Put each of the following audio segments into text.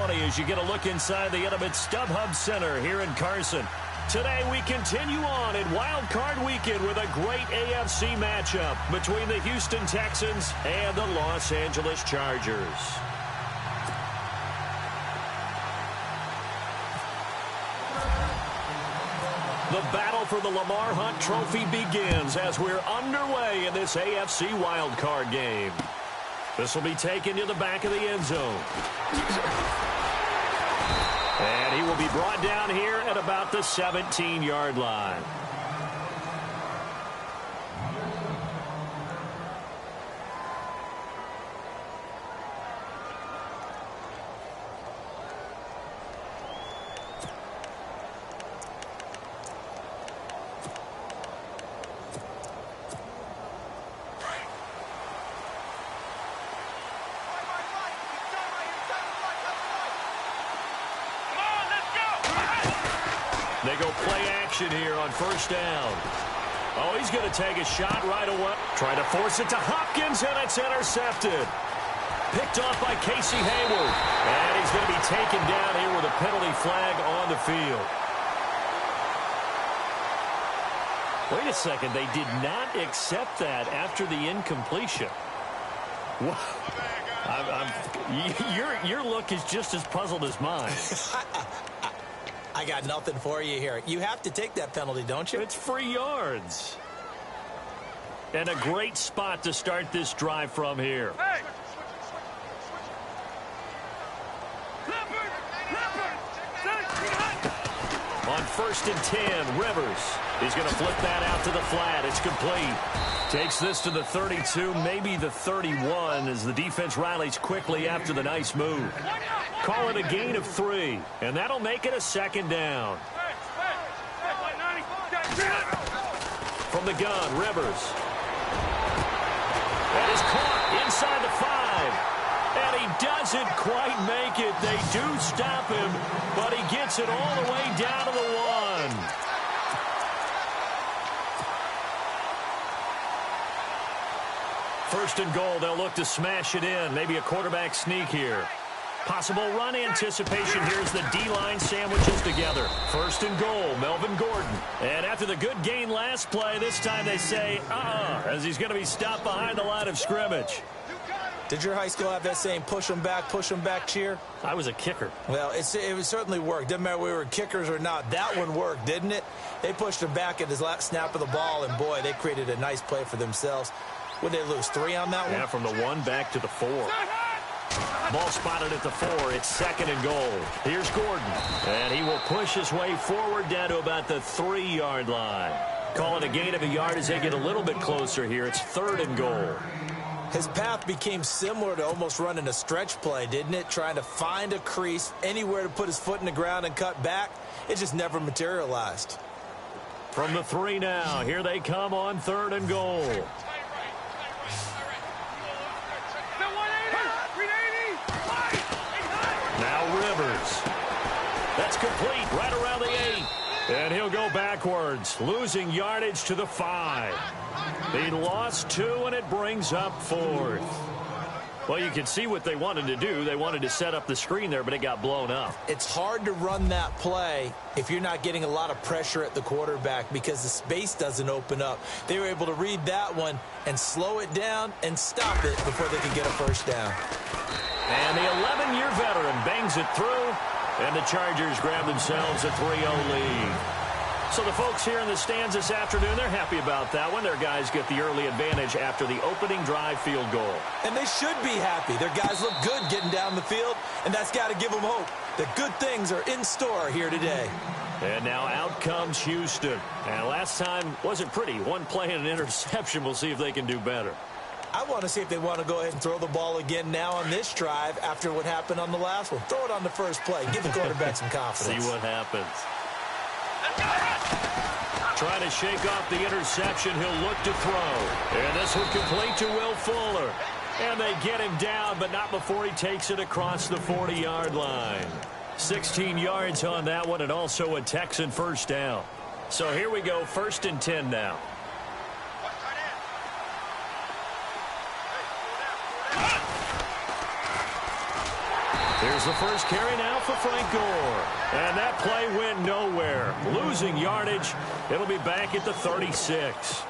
20 as you get a look inside the Intimate StubHub Center here in Carson. Today we continue on in Wild Card Weekend with a great AFC matchup between the Houston Texans and the Los Angeles Chargers. The battle for the Lamar Hunt Trophy begins as we're underway in this AFC Wild Card game. This will be taken to the back of the end zone. And he will be brought down here at about the 17-yard line. They go play action here on first down. Oh, he's going to take a shot right away. Trying to force it to Hopkins, and it's intercepted. Picked off by Casey Hayward. And he's going to be taken down here with a penalty flag on the field. Wait a second. They did not accept that after the incompletion. Your look is just as puzzled as mine. I got nothing for you here. You have to take that penalty, don't you? It's free yards. And a great spot to start this drive from here. Hey. On first and 10, Rivers. He's going to flip that out to the flat. It's complete. Takes this to the 32, maybe the 31, as the defense rallies quickly after the nice move. Call it a gain of 3, and that'll make it a second down. From the gun, Rivers. That is caught inside the 5. And he doesn't quite make it. They do stop him, but he gets it all the way down to the 1. First and goal, they'll look to smash it in. Maybe a quarterback sneak here. Possible run anticipation here as the D-line sandwiches together. First and goal, Melvin Gordon. And after the good gain last play, this time they say, as he's going to be stopped behind the line of scrimmage. Did your high school have that saying, push them back cheer? I was a kicker. Well, it certainly worked. Didn't matter if we were kickers or not. That one worked, didn't it? They pushed him back at his last snap of the ball, and boy, they created a nice play for themselves. Would they lose 3 on that one? Yeah, from the 1 back to the 4. Ball spotted at the 4. It's second and goal. Here's Gordon. And he will push his way forward down to about the 3-yard line. Call it a gain of a yard as they get a little bit closer here. It's third and goal. His path became similar to almost running a stretch play, didn't it? Trying to find a crease, anywhere to put his foot in the ground and cut back. It just never materialized. From the 3 now. Here they come on third and goal. Rivers. That's complete right around the 8. And he'll go backwards, losing yardage to the 5. He lost 2, and it brings up 4th. Well, you can see what they wanted to do. They wanted to set up the screen there, but it got blown up. It's hard to run that play if you're not getting a lot of pressure at the quarterback because the space doesn't open up. They were able to read that one and slow it down and stop it before they could get a first down. And the 11-year veteran bangs it through, and the Chargers grab themselves a 3-0 lead. So the folks here in the stands this afternoon, they're happy about that one. Their guys get the early advantage after the opening drive field goal. And they should be happy. Their guys look good getting down the field, and that's got to give them hope that good things are in store here today. And now out comes Houston. And last time wasn't pretty. One play and an interception. We'll see if they can do better. I want to see if they want to go ahead and throw the ball again now on this drive after what happened on the last one. Throw it on the first play. Give the quarterback some confidence. See what happens. Trying to shake off the interception. He'll look to throw. And this one complete to Will Fuller. And they get him down, but not before he takes it across the 40-yard line. 16 yards on that one, and also a Texan first down. So here we go, first and 10 now. Here's Here's the first carry now for Frank Gore. And that play went nowhere. Losing yardage. It'll be back at the 36.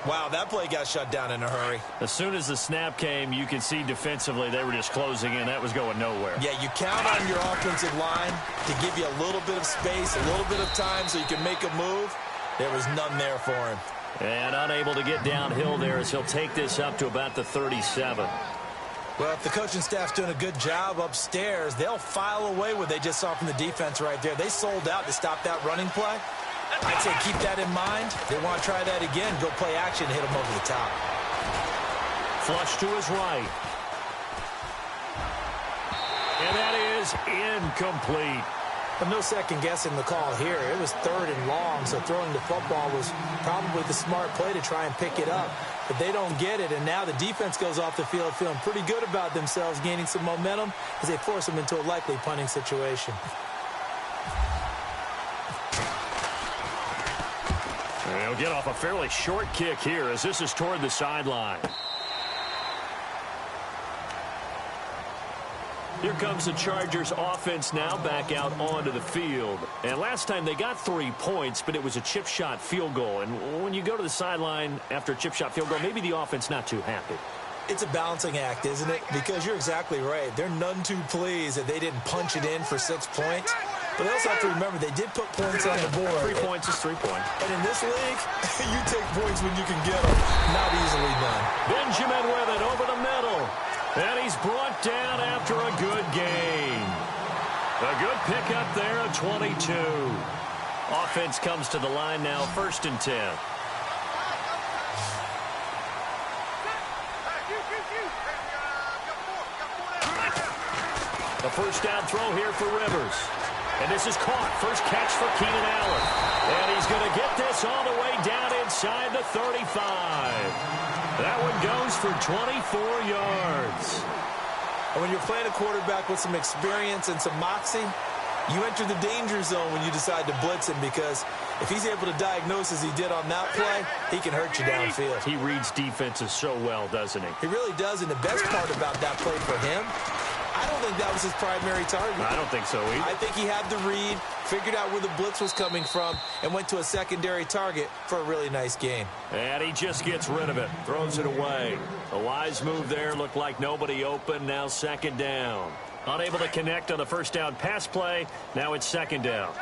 Wow, that play got shut down in a hurry. As soon as the snap came, you could see defensively they were just closing in. That was going nowhere. Yeah, you count on your offensive line to give you a little bit of space, a little bit of time so you can make a move. There was none there for him. And unable to get downhill there as he'll take this up to about the 37. Well, if the coaching staff's doing a good job upstairs, they'll file away what they just saw from the defense right there. They sold out to stop that running play. I'd say keep that in mind. They want to try that again. Go play action and hit them over the top. Flush to his right. And that is incomplete. But no second guessing the call here. It was 3rd and long, so throwing the football was probably the smart play to try and pick it up. But they don't get it, and now the defense goes off the field feeling pretty good about themselves, gaining some momentum as they force them into a likely punting situation. They'll get off a fairly short kick here as this is toward the sideline. Here comes the Chargers offense now back out onto the field. And last time they got 3 points, but it was a chip shot field goal. And when you go to the sideline after a chip shot field goal, maybe the offense not too happy. It's a balancing act, isn't it? Because you're exactly right. They're none too pleased that they didn't punch it in for 6 points. But they also have to remember they did put points on the board. 3 points is 3 points. And in this league, you take points when you can get them. Not easily done. Benjamin with it over the middle. And he's brought down after a good gain. A good pickup there of 22. Offense comes to the line now, 1st and 10. A first down throw here for Rivers. And this is caught. First catch for Keenan Allen. And he's going to get this all the way down inside the 35. That one goes for 24 yards. And when you're playing a quarterback with some experience and some moxie, you enter the danger zone when you decide to blitz him, because if he's able to diagnose as he did on that play, he can hurt you downfield. He reads defenses so well, doesn't he? He really does, and the best part about that play for him, I don't think that was his primary target. I don't think so either. I think he had the read, figured out where the blitz was coming from, and went to a secondary target for a really nice gain. And he just gets rid of it, throws it away. A wise move there, looked like nobody open, now 2nd down. Unable to connect on the first down pass play, now it's 2nd down.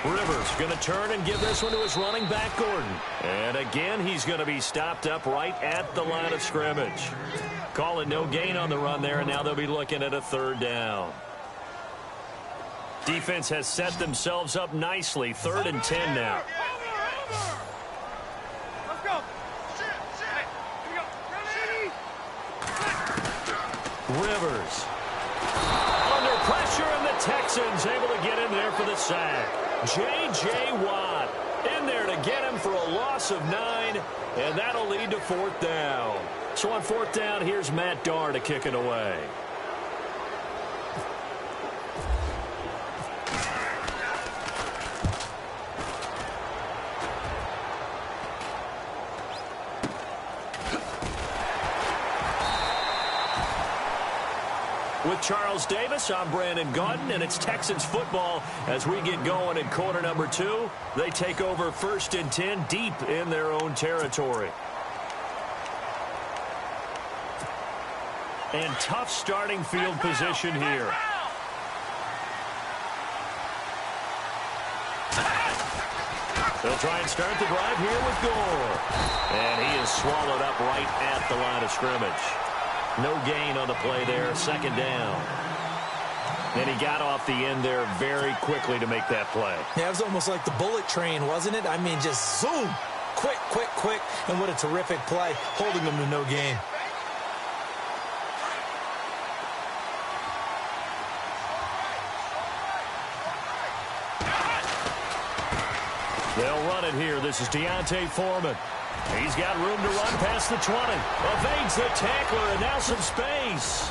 Rivers going to turn and give this one to his running back, Gordon. And again, he's going to be stopped up right at the line of scrimmage. Calling no gain on the run there, and now they'll be looking at a 3rd down. Defense has set themselves up nicely. 3rd and 10 now. Rivers. Under pressure, and the Texans able to get in there for the sack. J.J. Watt in there to get him for a loss of 9, and that'll lead to 4th down. So on 4th down, here's Matt Darr to kick it away. With Charles Davis, I'm Brandon Gaudin, and it's Texans football as we get going in quarter number 2. They take over 1st and 10 deep in their own territory. And tough starting field position here. They'll try and start the drive here with Gore. And he is swallowed up right at the line of scrimmage. No gain on the play there, 2nd down. And he got off the end there very quickly to make that play. Yeah, it was almost like the bullet train, wasn't it? I mean, just zoom. Quick, quick, quick. And what a terrific play, holding him to no gain. They'll run it here. This is Deontay Foreman. He's got room to run past the 20. Evades the tackler, and now some space.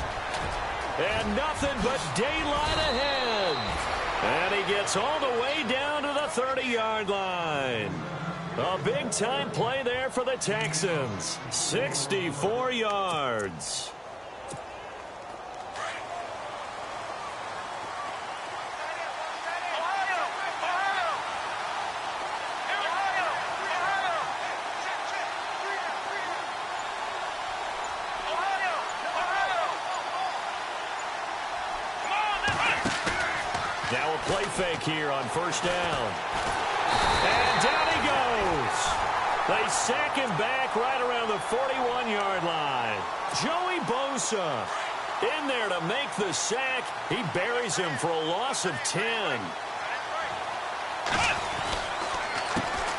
And nothing but daylight ahead. And he gets all the way down to the 30-yard line. A big-time play there for the Texans. 64 yards. Now a play fake here on first down. And down he goes. They sack him back right around the 41-yard line. Joey Bosa in there to make the sack. He buries him for a loss of 10.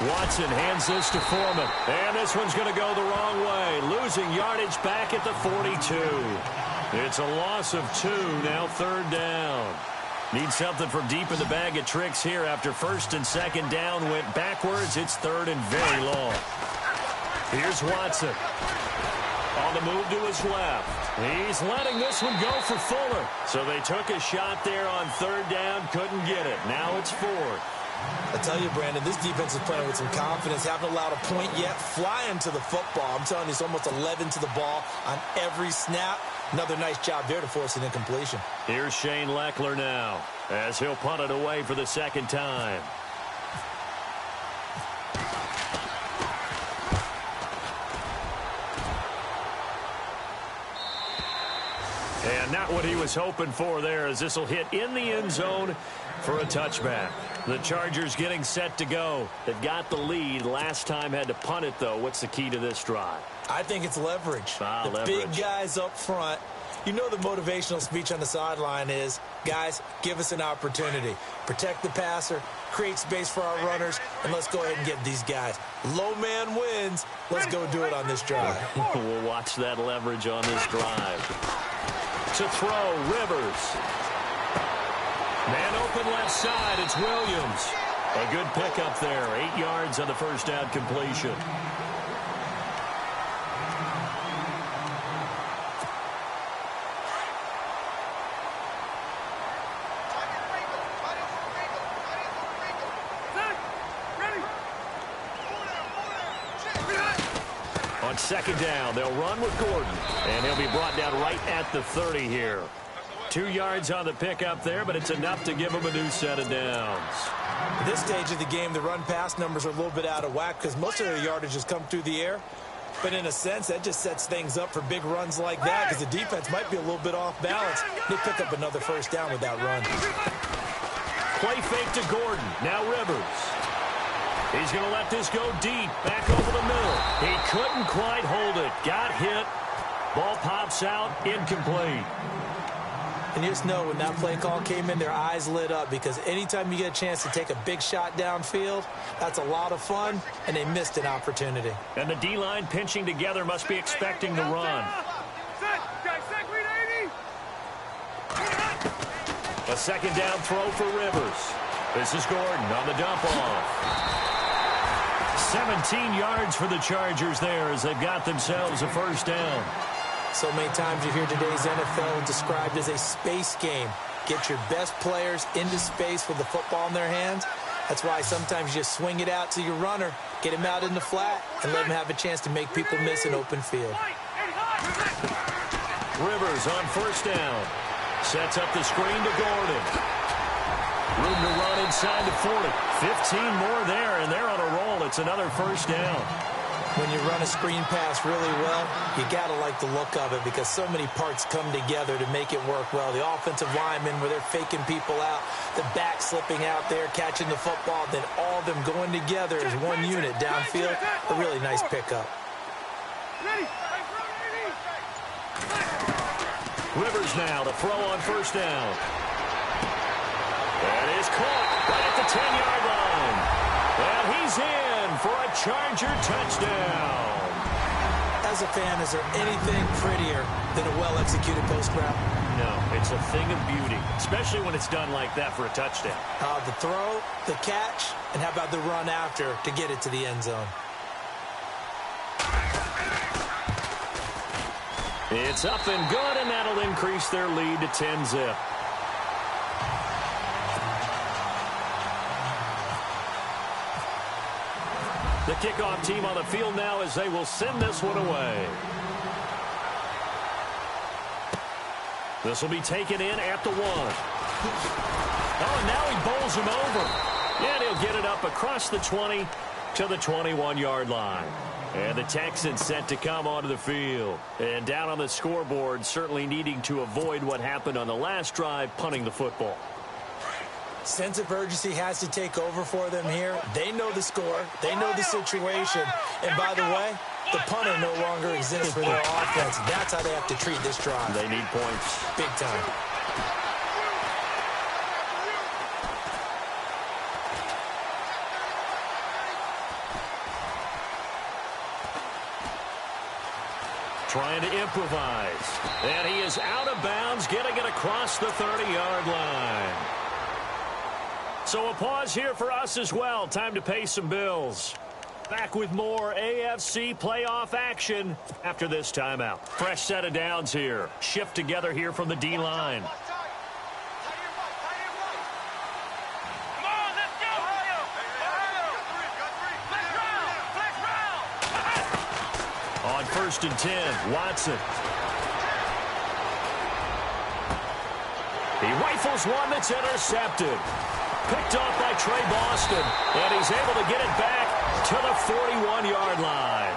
Watson hands this to Foreman. And this one's going to go the wrong way. Losing yardage back at the 42. It's a loss of 2, now third down. Need something from deep in the bag of tricks here after first and second down went backwards. It's third and very long. Here's Watson. On the move to his left. He's letting this one go for Fuller. So they took a shot there on third down, couldn't get it. Now it's fourth. I tell you, Brandon, this defense is playing with some confidence. Haven't allowed a point yet. Flying to the football. I'm telling you, it's almost 11 to the ball on every snap. Another nice job there to force an incompletion. Here's Shane Leckler now as he'll punt it away for the second time. And not what he was hoping for there, as this will hit in the end zone for a touchback. The Chargers getting set to go. They've got the lead. Last time had to punt it, though. What's the key to this drive? I think it's leverage. The leverage. Big guys up front. You know the motivational speech on the sideline is, guys, give us an opportunity. Protect the passer, create space for our runners, and let's go ahead and get these guys. Low man wins. Let's go do it on this drive. We'll watch that leverage on this drive. To throw, Rivers. Man open left side, it's Williams. A good pickup there, 8 yards on the first down completion. On second down, they'll run with Gordon, and he'll be brought down right at the 30 here. 2 yards on the pickup there, but it's enough to give him a new set of downs. At this stage of the game, the run-pass numbers are a little bit out of whack because most of their yardage has come through the air. But in a sense, that just sets things up for big runs like that because the defense might be a little bit off balance. They pick up another first down with that run. Play fake to Gordon. Now Rivers. He's going to let this go deep. Back over the middle. He couldn't quite hold it. Got hit. Ball pops out. Incomplete. And you just know when that play call came in, their eyes lit up because anytime you get a chance to take a big shot downfield, that's a lot of fun, and they missed an opportunity. And the D-line pinching together must be expecting the run. A second down throw for Rivers. This is Gordon on the dump off. 17 yards for the Chargers there as they've got themselves a first down. So many times you hear today's NFL described as a space game. Get your best players into space with the football in their hands. That's why sometimes you just swing it out to your runner, get him out in the flat, and let him have a chance to make people miss an open field. Rivers on first down. Sets up the screen to Gordon. Room to run inside the 40. 15 more there, and they're on a roll. It's another first down. When you run a screen pass really well, you got to like the look of it because so many parts come together to make it work well. The offensive linemen, where they're faking people out, the back slipping out there, catching the football, then all of them going together as one unit downfield. A really nice pickup. Rivers now to throw on first down. That is caught right at the 10-yard line. And he's in for a Charger touchdown. As a fan, is there anything prettier than a well-executed post route? No, it's a thing of beauty, especially when it's done like that for a touchdown. The throw, the catch, and how about the run after to get it to the end zone? It's up and good, and that'll increase their lead to 10-zip. The kickoff team on the field now as they will send this one away. This will be taken in at the 1. Oh, and now he bowls him over. And he'll get it up across the 20 to the 21-yard line. And the Texans set to come onto the field. And down on the scoreboard, certainly needing to avoid what happened on the last drive, punting the football. Sense of urgency has to take over for them here. They know the score. They know the situation. And by the way, the punter no longer exists for their offense. That's how they have to treat this drive. They need points. Big time. Trying to improvise. And he is out of bounds, getting it across the 30-yard line. So a pause here for us as well. Time to pay some bills. Back with more AFC playoff action after this timeout. Fresh set of downs here. Shift together here from the D-line. On 1st and 10, Watson. He rifles one that's intercepted. Picked off by Trey Boston, and he's able to get it back to the 41-yard line.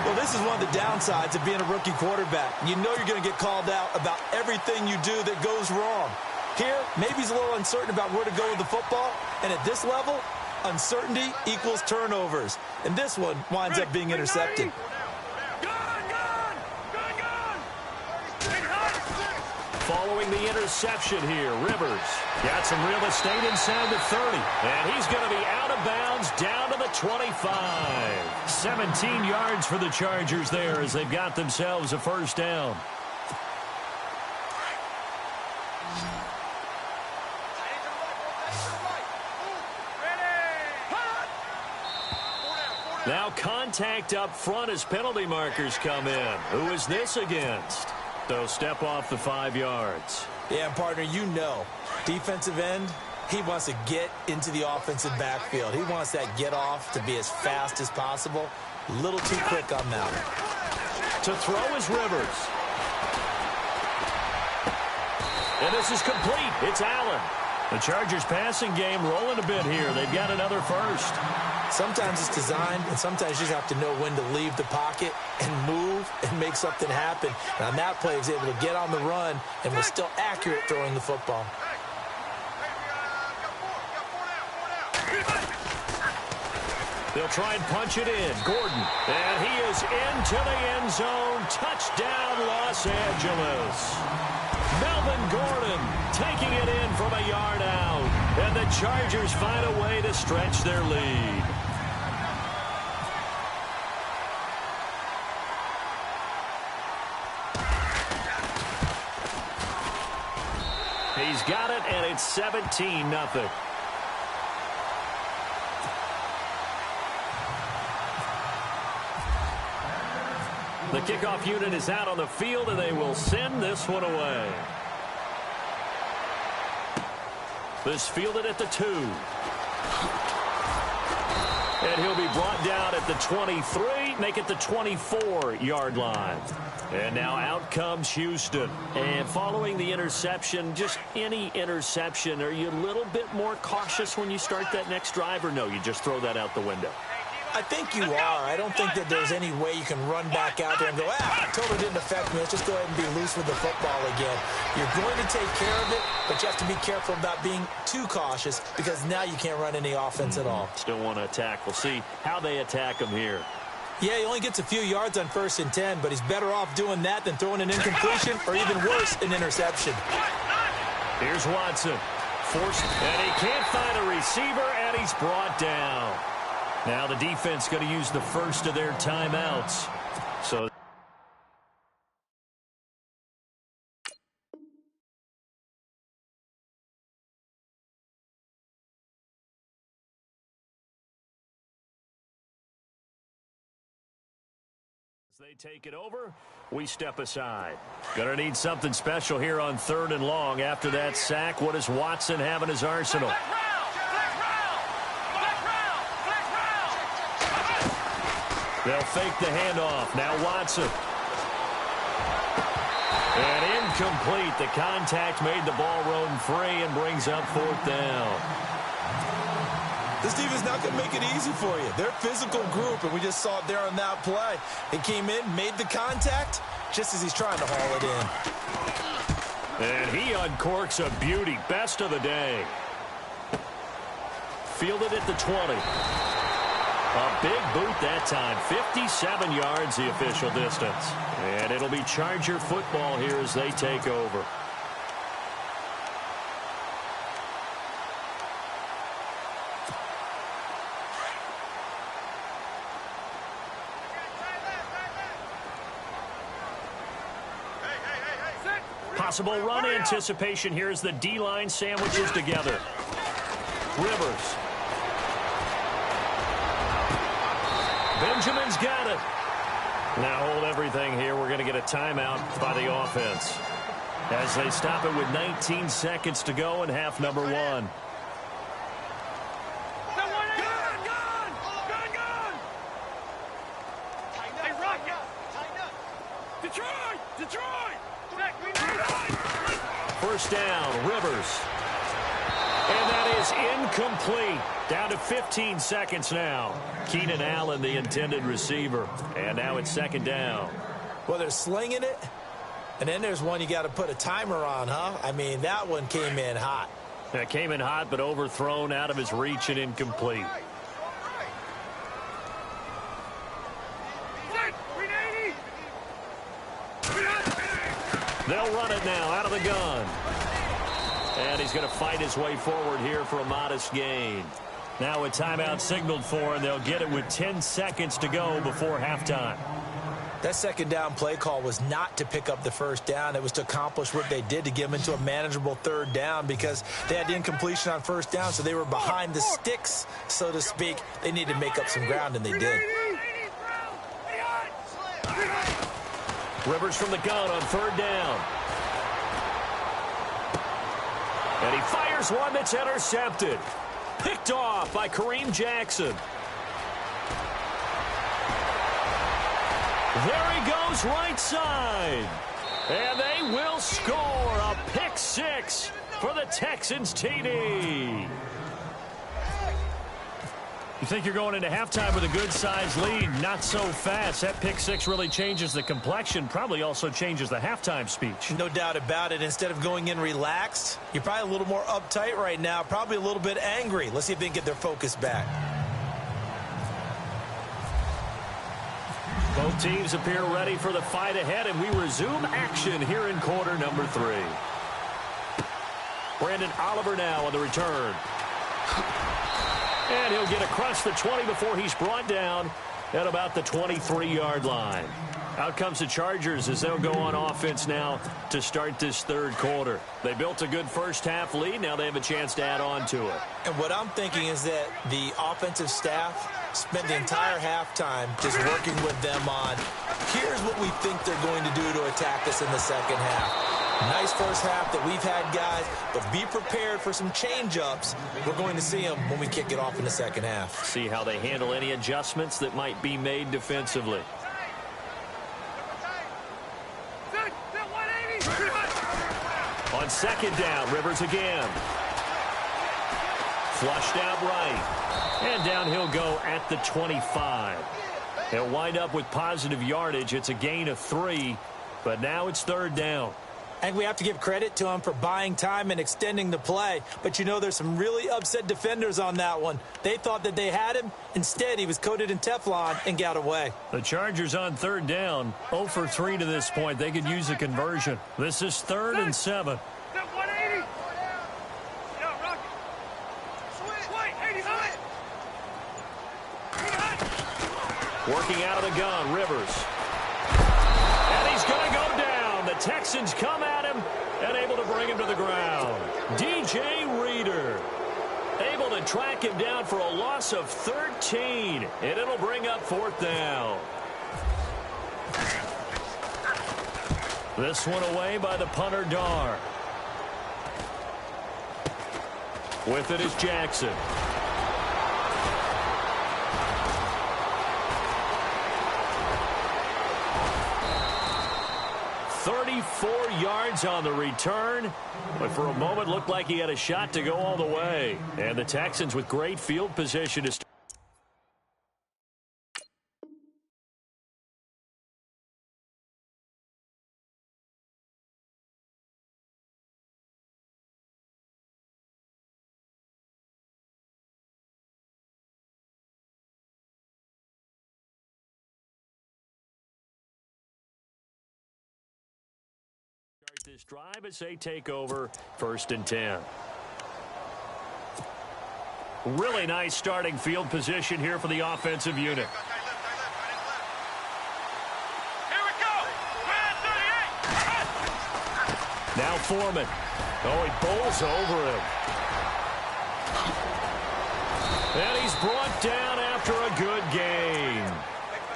Well, this is one of the downsides of being a rookie quarterback. You know you're going to get called out about everything you do that goes wrong. Here, maybe he's a little uncertain about where to go with the football, and at this level, uncertainty equals turnovers. And this one winds up being intercepted. Following the interception here, Rivers got some real estate inside the 30. And he's going to be out of bounds down to the 25. 17 yards for the Chargers there as they've got themselves a first down. Now contact up front as penalty markers come in. Who is this against? They'll step off the 5 yards. Yeah, partner, you know, defensive end, he wants to get into the offensive backfield. He wants that get off to be as fast as possible. A little too quick on that one. To throw is Rivers. And this is complete. It's Allen. The Chargers passing game rolling a bit here. They've got another first. Sometimes it's designed, and sometimes you just have to know when to leave the pocket and move and make something happen. And on that play, he was able to get on the run and was still accurate throwing the football. They'll try and punch it in. Gordon. And he is into the end zone. Touchdown, Los Angeles. Melvin Gordon taking it in from a yard out. And the Chargers find a way to stretch their lead. He's got it, and it's 17-0. The kickoff unit is out on the field, and they will send this one away. This fielded at the 2. And he'll be brought down at the 23, make it the 24-yard line. And now out comes Houston. And following the interception, just any interception, are you a little bit more cautious when you start that next drive, or no, you just throw that out the window? I think you are. I don't think that there's any way you can run back out there and go, totally didn't affect me. Let's just go ahead and be loose with the football again. You're going to take care of it, but you have to be careful about being too cautious because now you can't run any offense at all. Still want to attack. We'll see how they attack him here. Yeah, he only gets a few yards on 1st and 10, but he's better off doing that than throwing an incompletion or even worse, an interception. Here's Watson. Forced, and he can't find a receiver, and he's brought down. Now the defense going to use the first of their timeouts. So they take it over, we step aside. Gonna need something special here on 3rd and long. After that sack, what does Watson have in his arsenal? They'll fake the handoff. Now Watson. And incomplete. The contact made the ball roam free and brings up 4th down. This defense is not going to make it easy for you. They're a physical group, and we just saw it there on that play. He came in, made the contact, just as he's trying to haul it in. And he uncorks a beauty. Best of the day. Fielded at the 20. A big boot that time. 57 yards the official distance. And it'll be Charger football here as they take over. Possible run anticipation here as the D-line sandwiches together. Rivers. Benjamin's got it. Now hold everything here. We're going to get a timeout by the offense as they stop it with 19 seconds to go in half number 1. First down, Rivers. And that is incomplete. Down to 15 seconds now. Keenan Allen, the intended receiver. And now it's 2nd down. Well, they're slinging it. And then there's one you got to put a timer on, huh? I mean, that one came in hot. That came in hot, but overthrown out of his reach and incomplete. They'll run it now out of the gun. And he's going to fight his way forward here for a modest gain. Now a timeout signaled for, and they'll get it with 10 seconds to go before halftime. That 2nd down play call was not to pick up the 1st down. It was to accomplish what they did to get them into a manageable 3rd down because they had the incompletion on 1st down, so they were behind the sticks, so to speak. They needed to make up some ground, and they did. Rivers from the gun on 3rd down. And he fires one that's intercepted. Picked off by Kareem Jackson. There he goes right side. And they will score a pick 6 for the Texans TD. You think you're going into halftime with a good-sized lead. Not so fast. That pick 6 really changes the complexion. Probably also changes the halftime speech. No doubt about it. Instead of going in relaxed, you're probably a little more uptight right now. Probably a little bit angry. Let's see if they can get their focus back. Both teams appear ready for the fight ahead, and we resume action here in quarter number 3. Brandon Oliver now on the return. And he'll get across the 20 before he's brought down at about the 23-yard line. Out comes the Chargers as they'll go on offense now to start this 3rd quarter. They built a good first-half lead. Now they have a chance to add on to it. And what I'm thinking is that the offensive staff spent the entire halftime just working with them on, here's what we think they're going to do to attack us in the 2nd half. Nice first half that we've had, guys, but be prepared for some change-ups. We're going to see them when we kick it off in the 2nd half. See how they handle any adjustments that might be made defensively. On 2nd down, Rivers again. Flushed out right. And down he'll go at the 25. He'll wind up with positive yardage. It's a gain of 3, but now it's 3rd down. And we have to give credit to him for buying time and extending the play. But, you know, there's some really upset defenders on that one. They thought that they had him. Instead, he was coated in Teflon and got away. The Chargers on 3rd down. 0 for 3 to this point. They could use a conversion. This is 3rd and 7. Working out of the gun, Rivers. And he's going to go down. The Texans come at him and able to bring him to the ground. DJ Reader able to track him down for a loss of 13. And it'll bring up 4th down. This one away by the punter, Dar. With it is Jackson. 34 yards on the return, but for a moment looked like he had a shot to go all the way. And the Texans with great field position to start. This drive as they take over 1st and 10. Really nice starting field position here for the offensive unit. Here we go. Now Foreman. Oh, he bowls over him. And he's brought down after a good game.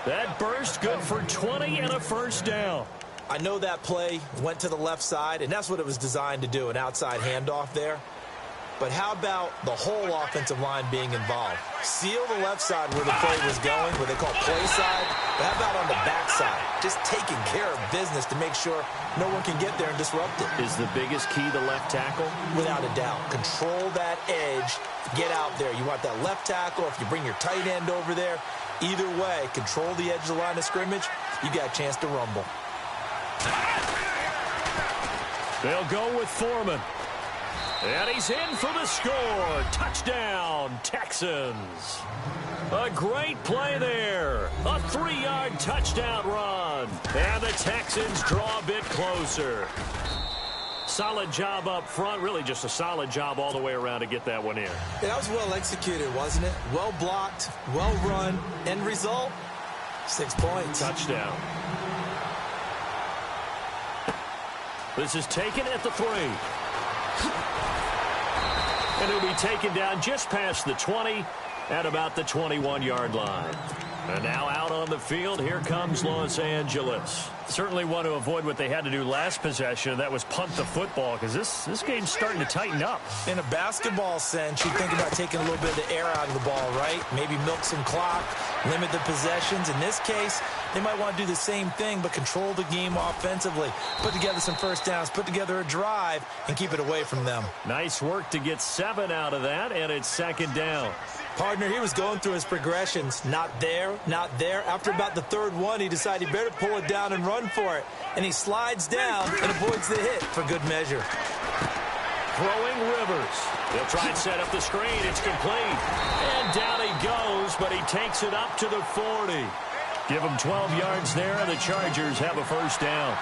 That burst good for 20 and a first down. I know that play went to the left side, and that's what it was designed to do, an outside handoff there. But how about the whole offensive line being involved? Seal the left side where the play was going, what they call play side. But how about on the back side? Just taking care of business to make sure no one can get there and disrupt it. Is the biggest key the left tackle? Without a doubt. Control that edge. Get out there. You want that left tackle. If you bring your tight end over there, either way, control the edge of the line of scrimmage, you got a chance to rumble. They'll go with Foreman. And he's in for the score. Touchdown, Texans. A great play there. A 3-yard touchdown run. And the Texans draw a bit closer. Solid job up front. Really just a solid job all the way around to get that one in. Yeah, that was well executed, wasn't it? Well blocked, well run. End result, 6 points. Touchdown. This is taken at the 3. And it'll be taken down just past the 20 at about the 21-yard line. And now out on the field, here comes Los Angeles. Certainly want to avoid what they had to do last possession, and that was punt the football, because this game's starting to tighten up. In a basketball sense, you think about taking a little bit of the air out of the ball, right? Maybe milk some clock, limit the possessions. In this case, they might want to do the same thing, but control the game offensively. Put together some first downs, put together a drive, and keep it away from them. Nice work to get 7 out of that, and it's 2nd down. Partner, he was going through his progressions. Not there, not there. After about the 3rd one, he decided he better pull it down and run for it. And he slides down and avoids the hit for good measure. Throwing Rivers. He'll try and set up the screen. It's complete. And down he goes, but he takes it up to the 40. Give him 12 yards there, and the Chargers have a first down.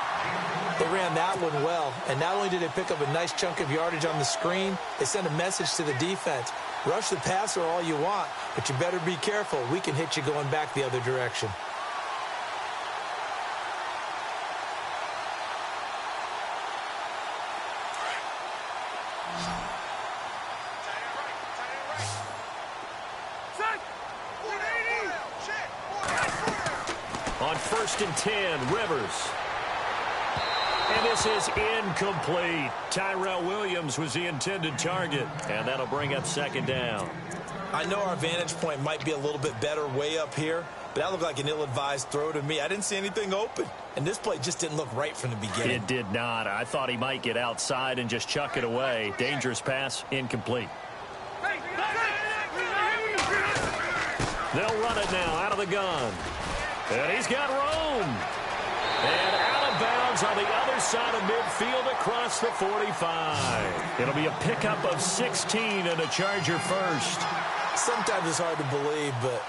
They ran that one well, and not only did they pick up a nice chunk of yardage on the screen, they sent a message to the defense. Rush the passer all you want, but you better be careful. We can hit you going back the other direction. On 1st and 10, Rivers. And this is incomplete. Tyrell Williams was the intended target, and that'll bring up 2nd down. I know our vantage point might be a little bit better way up here, but that looked like an ill-advised throw to me. I didn't see anything open, and this play just didn't look right from the beginning. It did not. I thought he might get outside and just chuck it away. Dangerous pass, incomplete. They'll run it now out of the gun. And he's got room. And out of bounds on the other side of midfield across the 45. It'll be a pickup of 16 and a Charger first. Sometimes it's hard to believe, but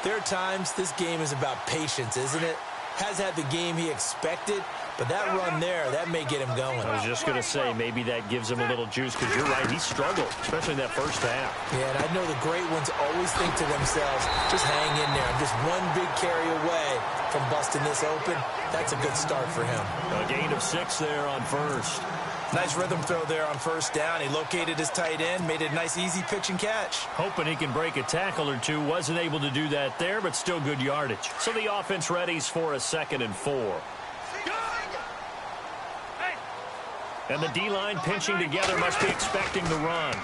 there are times this game is about patience, isn't it? Has had the game he expected, but that run there, that may get him going. I was just going to say, maybe that gives him a little juice, because you're right, he struggled, especially in that first half. Yeah, and I know the great ones always think to themselves, just hang in there. I'm just one big carry away from busting this open. That's a good start for him. A gain of 6 there on first. Nice rhythm throw there on first down. He located his tight end, made it a nice easy pitch and catch. Hoping he can break a tackle or two. Wasn't able to do that there, but still good yardage. So the offense readies for a 2nd and 4. And the D-line pinching together, must be expecting the run.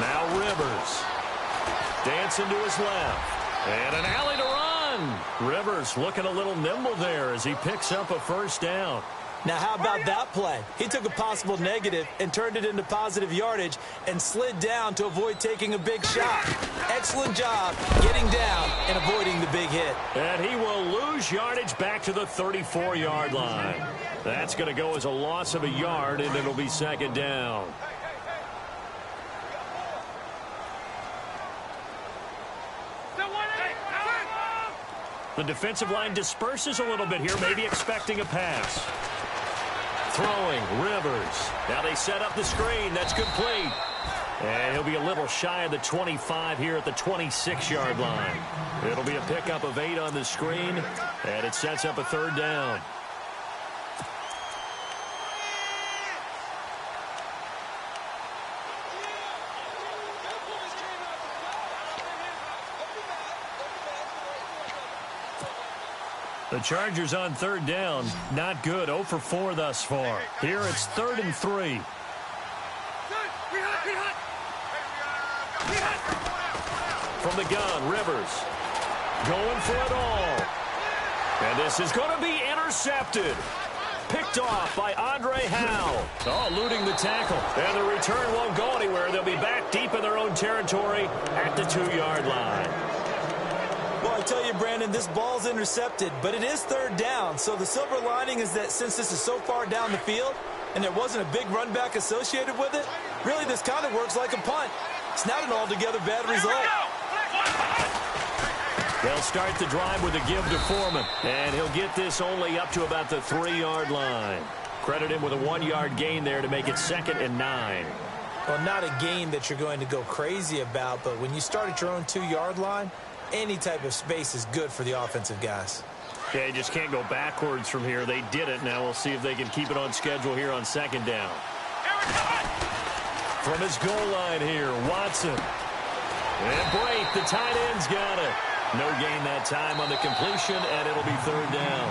Now Rivers. Dancing to his left. And an alley to run. again. Rivers looking a little nimble there as he picks up a first down. Now, how about that play? He took a possible negative and turned it into positive yardage and slid down to avoid taking a big shot. Excellent job getting down and avoiding the big hit. And he will lose yardage back to the 34-yard line. That's going to go as a loss of a yard, and it'll be second down. The defensive line disperses a little bit here, maybe expecting a pass. Throwing, Rivers. Now they set up the screen. That's complete. And he'll be a little shy of the 25 here at the 26-yard line. It'll be a pickup of 8 on the screen, and it sets up a third down. The Chargers on third down, not good, 0 for 4 thus far. Here it's 3rd and 3. From the gun, Rivers going for it all. And this is going to be intercepted. Picked off by Andre Howe. Oh, eluding the tackle. And the return won't go anywhere. They'll be back deep in their own territory at the 2-yard line. Well, I tell you, Brandon, this ball's intercepted, but it is third down. So the silver lining is that since this is so far down the field and there wasn't a big run back associated with it, really this kind of works like a punt. It's not an altogether bad result. They'll start the drive with a give to Foreman, and he'll get this only up to about the 3-yard line. Credit him with a 1-yard gain there to make it 2nd and 9. Well, not a gain that you're going to go crazy about, but when you start at your own 2-yard line, any type of space is good for the offensive guys. Yeah, you just can't go backwards from here. They did it. Now we'll see if they can keep it on schedule here on 2nd down. From his goal line here, Watson. And Brate, the tight end's got it. No gain that time on the completion, and it'll be 3rd down.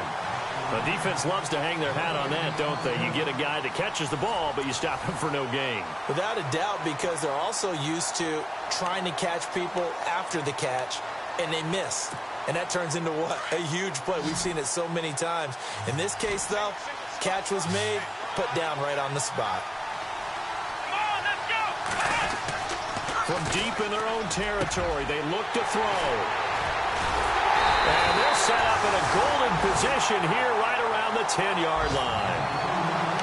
The defense loves to hang their hat on that, don't they? You get a guy that catches the ball, but you stop him for no gain. Without a doubt, because they're also used to trying to catch people after the catch, and they miss. And that turns into what? A huge play. We've seen it so many times. In this case, though, catch was made, put down right on the spot. From deep in their own territory, they look to throw. And they're set up in a golden position here right around the 10-yard line.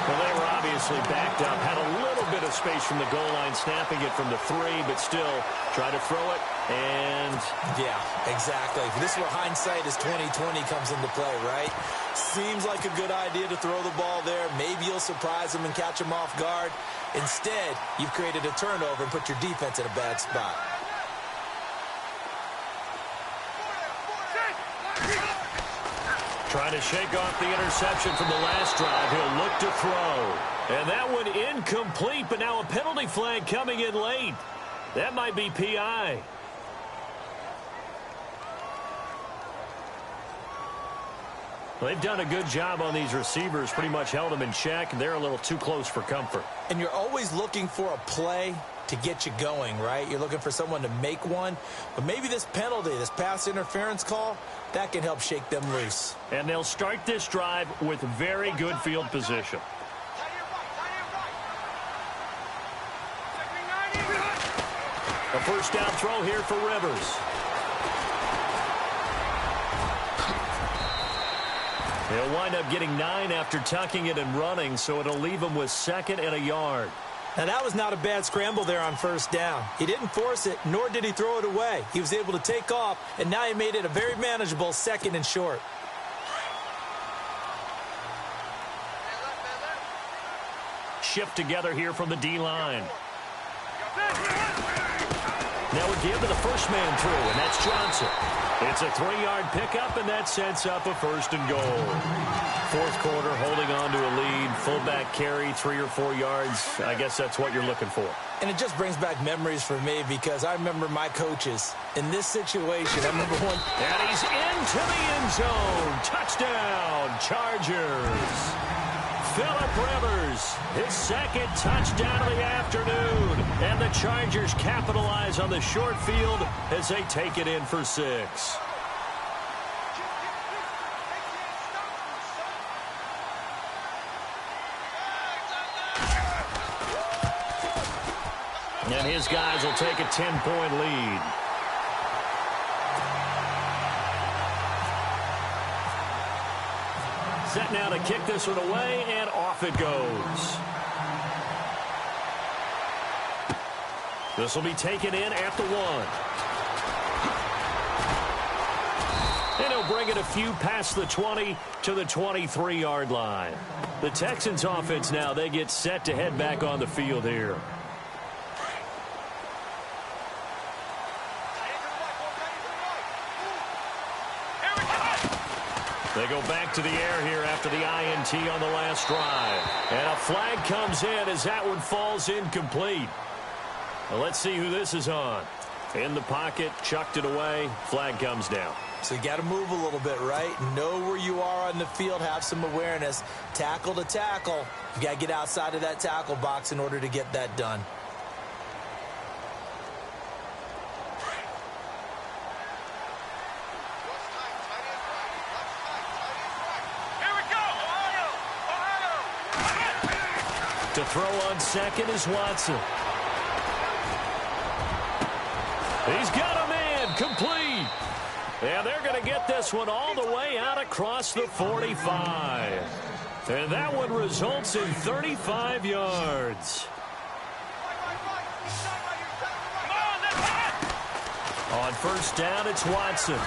Well, they were obviously backed up, had a little bit of space from the goal line, snapping it from the 3, but still try to throw it, and... Yeah, exactly. This is where hindsight is 20/20 comes into play, right? Seems like a good idea to throw the ball there. Maybe you'll surprise them and catch them off guard. Instead, you've created a turnover and put your defense in a bad spot. Trying to shake off the interception from the last drive. He'll look to throw. And that one incomplete, but now a penalty flag coming in late. That might be PI. They've done a good job on these receivers, pretty much held them in check. They're a little too close for comfort. And you're always looking for a play to get you going, right? You're looking for someone to make one. But maybe this penalty, this pass interference call, that can help shake them loose. And they'll start this drive with very good field position. A first down throw here for Rivers. They'll wind up getting 9 after tucking it and running, so it'll leave them with 2nd and a yard. Now, that was not a bad scramble there on first down. He didn't force it, nor did he throw it away. He was able to take off, and now he made it a very manageable 2nd and short. Shift together here from the D-line. Now we give to the first man through, and that's Johnson. It's a 3-yard pickup, and that sets up a 1st and goal. 4th quarter, holding on to a lead. Fullback carry, 3 or 4 yards. I guess that's what you're looking for. And it just brings back memories for me because I remember my coaches in this situation. I remember one. And he's into the end zone. Touchdown, Chargers. Phillip Rivers, his 2nd touchdown of the afternoon. And the Chargers capitalize on the short field as they take it in for 6. And his guys will take a 10-point lead. Set now to kick this one away, and off it goes. This will be taken in at the 1. And he'll bring it a few past the 20 to the 23-yard line. The Texans offense now, they get set to head back on the field here. They go back to the air here after the INT on the last drive. And a flag comes in as that one falls incomplete. Well, let's see who this is on. In the pocket, chucked it away, flag comes down. So you got to move a little bit, right? Know where you are on the field, have some awareness. Tackle to tackle. You got to get outside of that tackle box in order to get that done. To throw on second is Watson. He's got a man, complete. And they're going to get this one all the way out across the 45. And that one results in 35 yards. On first down, it's Watson.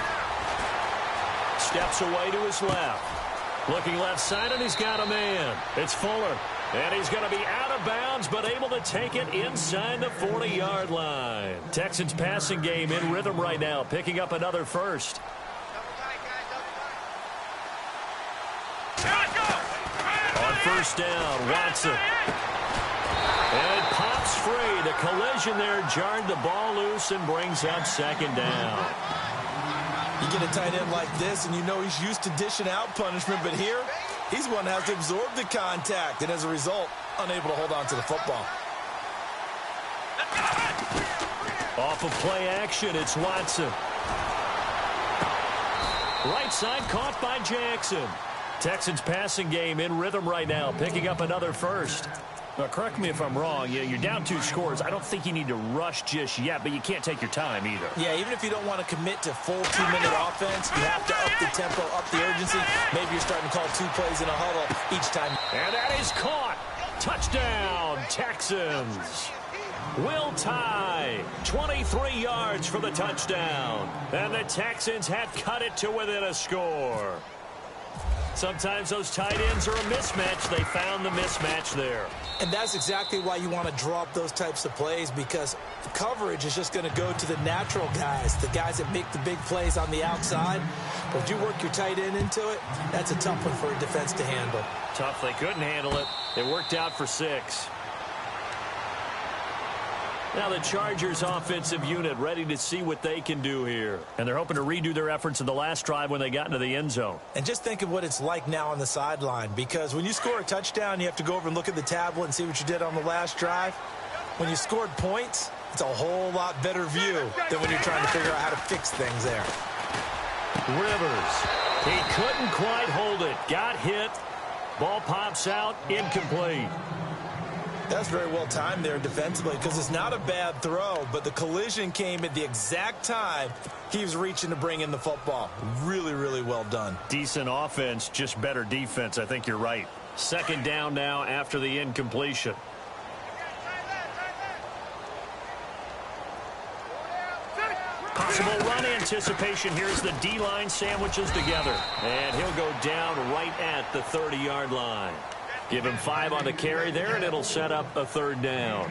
Steps away to his left. Looking left side, and he's got a man. It's Fuller. And he's going to be out of bounds, but able to take it inside the 40-yard line. Texans passing game in rhythm right now, picking up another first. On first down, Watson. And it pops free. The collision there jarred the ball loose and brings up second down. You get a tight end like this, and you know he's used to dishing out punishment, but here, he's one that has to absorb the contact, and as a result, unable to hold on to the football. Off of play action, it's Watson. Right side caught by Jackson. Texans passing game in rhythm right now, picking up another first. Now, correct me if I'm wrong. You're down 2 scores. I don't think you need to rush just yet, but you can't take your time either. Yeah, even if you don't want to commit to full 2-minute offense, you have to up the tempo, up the urgency. Maybe you're starting to call 2 plays in a huddle each time. And that is caught. Touchdown, Texans. Will tie. 23 yards for the touchdown. And the Texans had cut it to within a score. Sometimes those tight ends are a mismatch. They found the mismatch there. And that's exactly why you want to draw up those types of plays, because coverage is just going to go to the natural guys, the guys that make the big plays on the outside. But if you work your tight end into it, that's a tough one for a defense to handle. Tough. They couldn't handle it. It worked out for 6. Now the Chargers offensive unit ready to see what they can do here. And they're hoping to redo their efforts in the last drive when they got into the end zone. And just think of what it's like now on the sideline, because when you score a touchdown, you have to go over and look at the tablet and see what you did on the last drive. When you scored points, it's a whole lot better view than when you're trying to figure out how to fix things there. Rivers. He couldn't quite hold it. Got hit. Ball pops out. Incomplete. That's very well timed there defensively, because it's not a bad throw, but the collision came at the exact time he was reaching to bring in the football. Really, really well done. Decent offense, just better defense. I think you're right. Second down now after the incompletion. Possible run anticipation. Here's the D-line sandwiches together. And he'll go down right at the 30-yard line. Give him 5 on the carry there, and it'll set up a third down.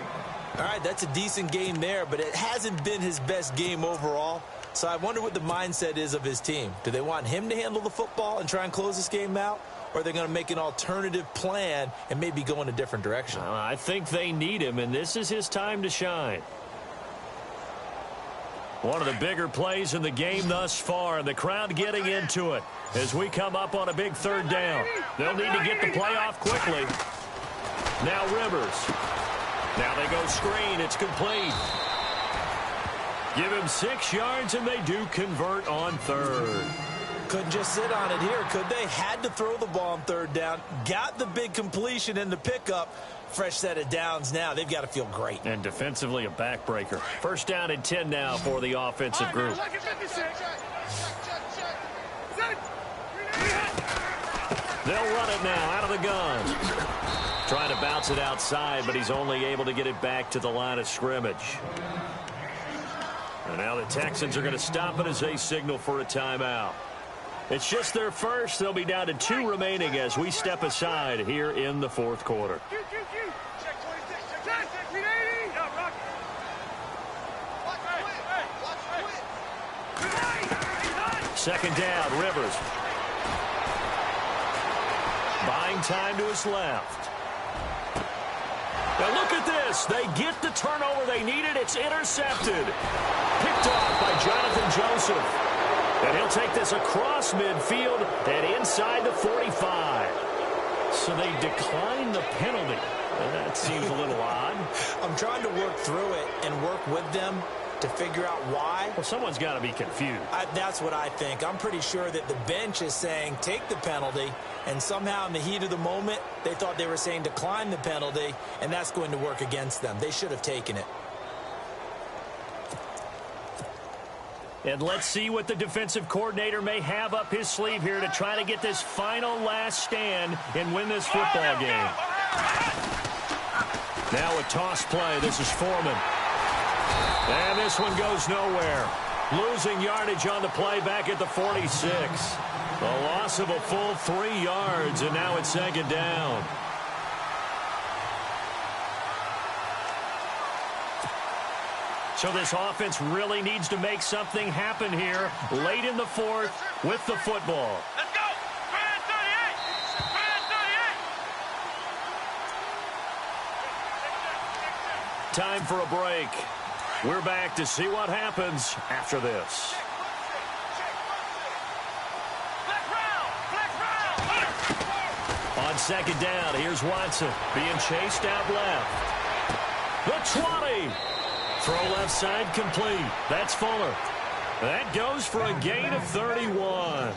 All right, that's a decent game there, but it hasn't been his best game overall. So I wonder what the mindset is of his team. Do they want him to handle the football and try and close this game out? Or are they going to make an alternative plan and maybe go in a different direction? I think they need him, and this is his time to shine. One of the bigger plays in the game thus far, and the crowd getting into it as we come up on a big third down. They'll need to get the play off quickly. Now Rivers. Now they go screen. It's complete. Give him 6 yards, and they do convert on third. Couldn't just sit on it here, could they? Had to throw the ball on third down. Got the big completion in the pickup. fresh set of downs now. They've got to feel great. And defensively, a backbreaker. First down and 10 now for the offensive group. They'll run it now out of the gun. Trying to bounce it outside, but he's only able to get it back to the line of scrimmage. And now the Texans are going to stop it as they signal for a timeout. It's just their first. They'll be down to 2 remaining as we step aside here in the fourth quarter. Second down, Rivers. Buying time to his left. Now look at this. They get the turnover they needed. It's intercepted. Picked off by Jonathan Joseph. And he'll take this across midfield and inside the 45. So they decline the penalty. That seems a little odd. I'm trying to work through it and work with them to figure out why. Well, someone's got to be confused. That's what I think. I'm pretty sure that the bench is saying take the penalty, and somehow in the heat of the moment, they thought they were saying decline the penalty, and that's going to work against them. They should have taken it. And let's see what the defensive coordinator may have up his sleeve here to try to get this final last stand and win this football game. Now a toss play. This is Foreman. And this one goes nowhere. Losing yardage on the play back at the 46. A loss of a full 3 yards, and now it's second down. So this offense really needs to make something happen here late in the fourth with the football. Let's go! 38! Time for a break. We're back to see what happens after this. On second down, here's Watson being chased out left. The 20. Throw left side complete. That's Fuller. That goes for a gain of 31.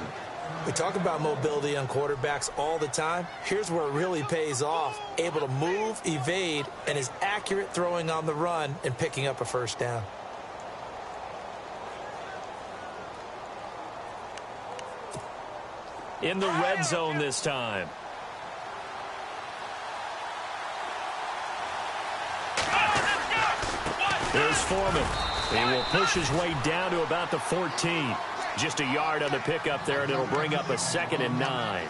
We talk about mobility on quarterbacks all the time. Here's where it really pays off. Able to move, evade, and is accurate throwing on the run and picking up a first down. In the red zone this time. Here's Foreman. He will push his way down to about the 14. Just a yard on the pickup there, and it'll bring up a 2nd and 9.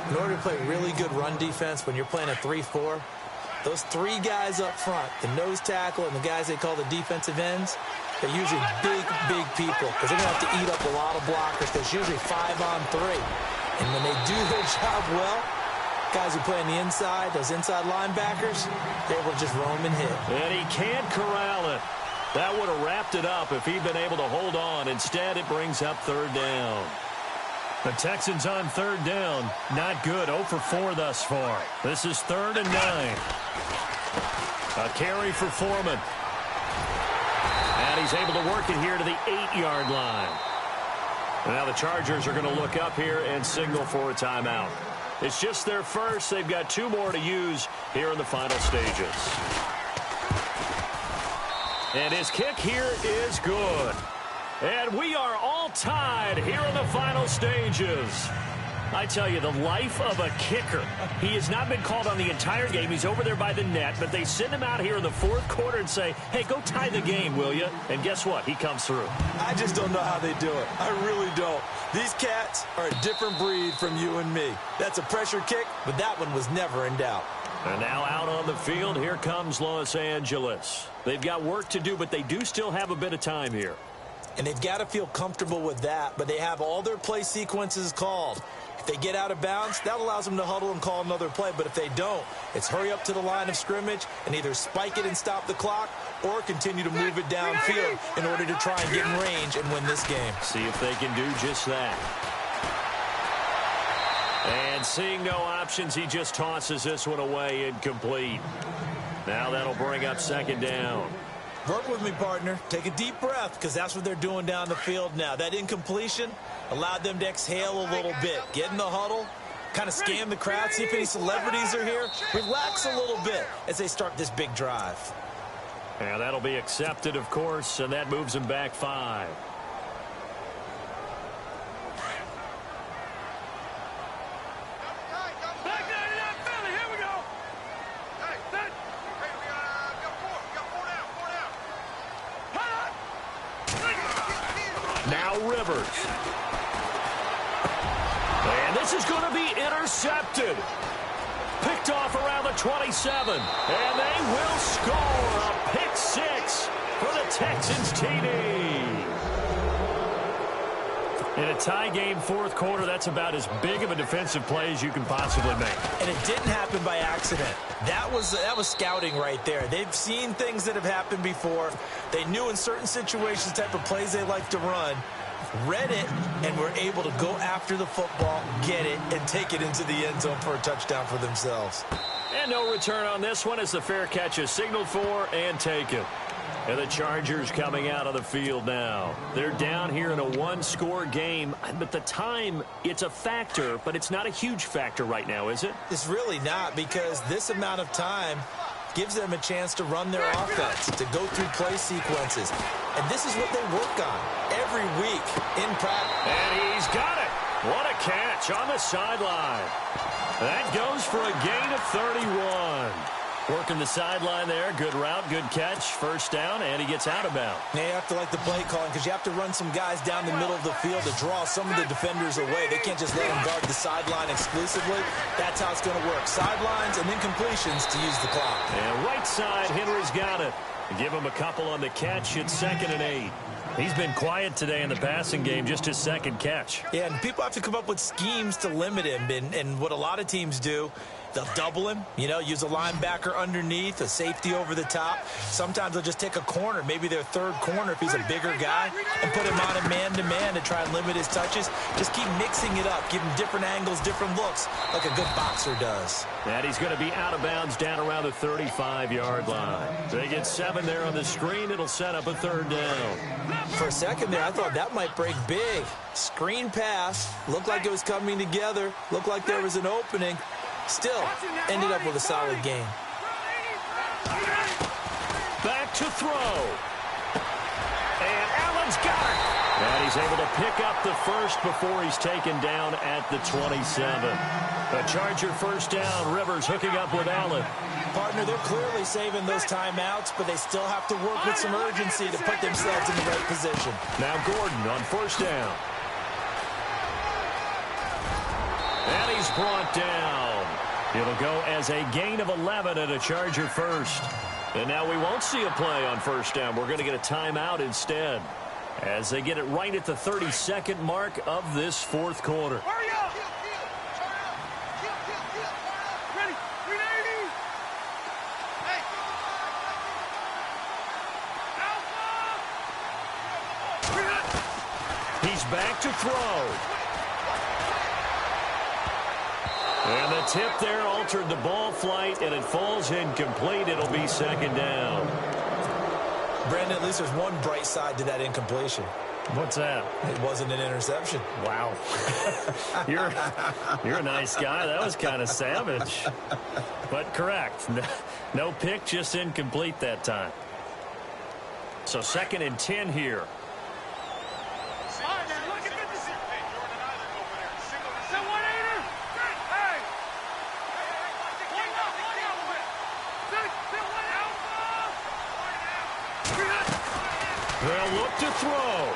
In order to play really good run defense when you're playing a 3-4, those 3 guys up front, the nose tackle and the guys they call the defensive ends, they're usually big people because they're going to have to eat up a lot of blockers. There's usually 5 on 3. And when they do their job well, guys who play on the inside, those inside linebackers, they're able to just roam and hit. And he can't corral it. That would have wrapped it up if he'd been able to hold on. Instead, it brings up third down. The Texans on third down. Not good. 0 for 4 thus far. This is 3rd and 9. A carry for Foreman. And he's able to work it here to the 8-yard line. Now the Chargers are going to look up here and signal for a timeout. It's just their first. They've got 2 more to use here in the final stages. And his kick here is good. And we are all tied here in the final stages. I tell you, the life of a kicker. He has not been called on the entire game. He's over there by the net, but they send him out here in the fourth quarter and say, hey, go tie the game, will you? And guess what? He comes through. I just don't know how they do it. I really don't. These cats are a different breed from you and me. That's a pressure kick, but that one was never in doubt. And now out on the field, here comes Los Angeles. They've got work to do, but they do still have a bit of time here. And they've got to feel comfortable with that, but they have all their play sequences called. If they get out of bounds, that allows them to huddle and call another play. But if they don't, it's hurry up to the line of scrimmage and either spike it and stop the clock or continue to move it downfield in order to try and get in range and win this game. See if they can do just that. And seeing no options, he just tosses this one away incomplete. Now that'll bring up 2nd down. Work with me, partner. Take a deep breath, because that's what they're doing down the field now. That incompletion allowed them to exhale a little bit, get in the huddle, kind of scan the crowd, see if any celebrities are here. Relax a little bit as they start this big drive. And that'll be accepted, of course, and that moves them back 5. Now Rivers. And this is going to be intercepted. Picked off around the 27. And they will score a pick 6 for the Texans TD. In a tie game fourth quarter, that's about as big of a defensive play as you can possibly make. And it didn't happen by accident. That was scouting right there. They've seen things that have happened before. They knew in certain situations the type of plays they like to run, read it, and were able to go after the football, get it, and take it into the end zone for a touchdown for themselves. And no return on this one as the fair catch is signaled for and taken. And the Chargers coming out of the field now. They're down here in a one-score game, but the time, it's a factor, but it's not a huge factor right now, is it? It's really not, because this amount of time gives them a chance to run their offense, to go through play sequences. And this is what they work on every week in practice. And he's got it. What a catch on the sideline. That goes for a gain of 31. Working the sideline there. Good route, good catch. First down, and he gets out of bounds. Now you have to like the play calling because you have to run some guys down the middle of the field to draw some of the defenders away. They can't just let them guard the sideline exclusively. That's how it's going to work. Sidelines and then completions to use the clock. And right side, Henry's got it. Give him a couple on the catch. It's 2nd and 8. He's been quiet today in the passing game, just his second catch. Yeah, and people have to come up with schemes to limit him. And what a lot of teams do, they'll double him, use a linebacker underneath, a safety over the top. Sometimes they'll just take a corner, maybe their third corner if he's a bigger guy, and put him on a man-to-man to try and limit his touches. Just keep mixing it up, give him different angles, different looks, like a good boxer does. And he's going to be out of bounds down around the 35-yard line. They get 7 there on the screen. It'll set up a 3rd down. For a second there, I thought that might break big. Screen pass, looked like it was coming together, looked like there was an opening. Still, ended up with a solid game. Back to throw. And Allen's got it. And he's able to pick up the first before he's taken down at the 27. A Charger first down. Rivers hooking up with Allen. Partner, they're clearly saving those timeouts, but they still have to work with some urgency to put themselves in the right position. Now Gordon on first down. And he's brought down. It'll go as a gain of 11 and a Charger first. And now we won't see a play on first down. We're going to get a timeout instead as they get it right at the 32nd mark of this fourth quarter. Hurry up! Ready? 390! Hey! Alpha! He's back to throw. And the tip there altered the ball flight, and it falls incomplete. It'll be 2nd down. Brandon, at least there's one bright side to that incompletion. What's that? It wasn't an interception. Wow. You're a nice guy. That was kind of savage. But correct. No pick, just incomplete that time. So 2nd and 10 here. They'll look to throw.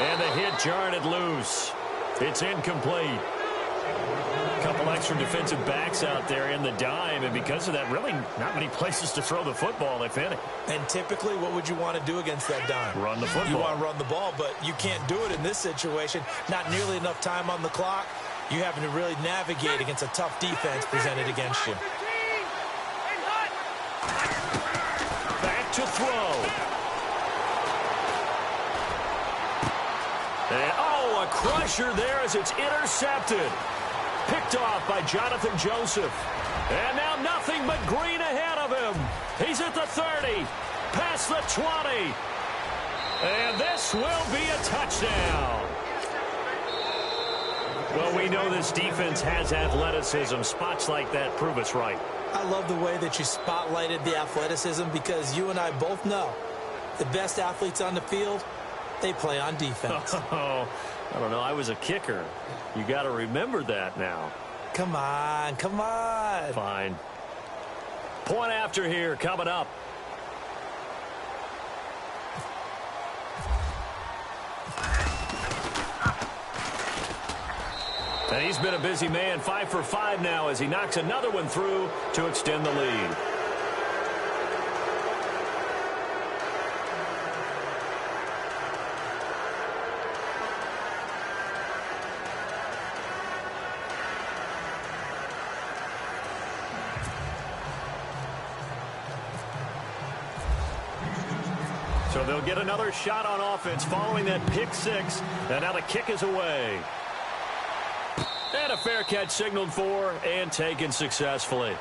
And the hit jarred it loose. It's incomplete. A couple extra defensive backs out there in the dime, and because of that, really not many places to throw the football, if any. And typically, what would you want to do against that dime? Run the football. You want to run the ball, but you can't do it in this situation. Not nearly enough time on the clock. You having to really navigate against a tough defense presented against you. Back to throw. And, a crusher there as it's intercepted. Picked off by Jonathan Joseph. And now nothing but green ahead of him. He's at the 30, past the 20. And this will be a touchdown. Well, we know this defense has athleticism. Spots like that prove us right. I love the way that you spotlighted the athleticism because you and I both know the best athletes on the field, they play on defense. Oh, I don't know. I was a kicker. You got to remember that now. Come on, come on. Fine. Point after here coming up. And he's been a busy man, 5 for 5 now as he knocks another one through to extend the lead. So they'll get another shot on offense following that pick six. And now the kick is away. And a fair catch signaled for and taken successfully.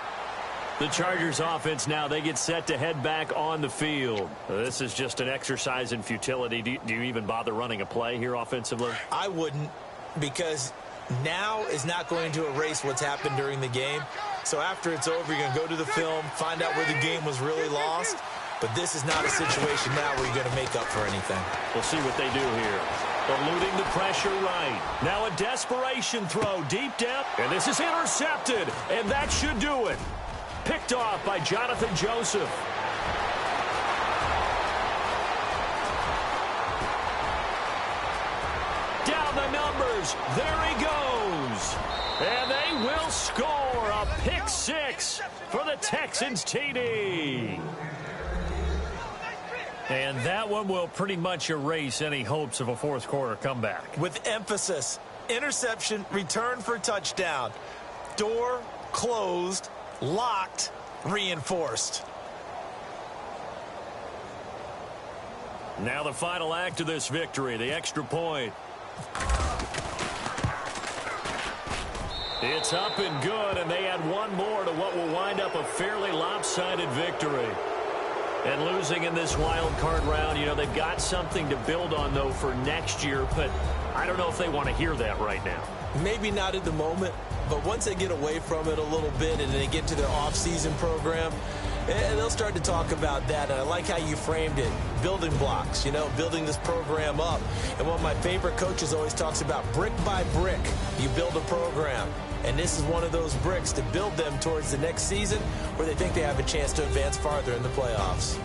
The Chargers offense now, they get set to head back on the field. This is just an exercise in futility. Do you even bother running a play here offensively? I wouldn't, because now is not going to erase what's happened during the game. So after it's over, you're going to go to the film, find out where the game was really lost. But this is not a situation now where you're going to make up for anything. We'll see what they do here. Eluding the pressure right. Now a desperation throw deep down. And this is intercepted. And that should do it. Picked off by Jonathan Joseph. Down the numbers. There he goes. And they will score a pick six for the Texans TD. And that one will pretty much erase any hopes of a fourth quarter comeback. With emphasis, interception, return for touchdown. Door closed, locked, reinforced. Now the final act of this victory, the extra point. It's up and good, and they add one more to what will wind up a fairly lopsided victory. And losing in this wild card round, you know, they've got something to build on, though, for next year. But I don't know if they want to hear that right now. Maybe not at the moment, but once they get away from it a little bit and they get to their off-season program, they'll start to talk about that. And I like how you framed it, building blocks, you know, building this program up. And one of my favorite coaches always talks about brick by brick, you build a program. And this is one of those bricks to build them towards the next season where they think they have a chance to advance farther in the playoffs.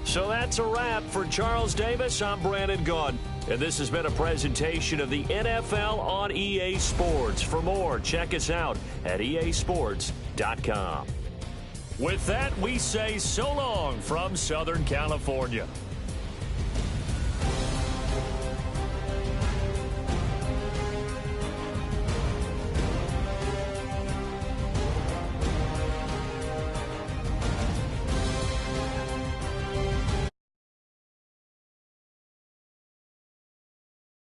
So that's a wrap for Charles Davis. I'm Brandon Gaudin. And this has been a presentation of the NFL on EA Sports. For more, check us out at easports.com. With that, we say so long from Southern California.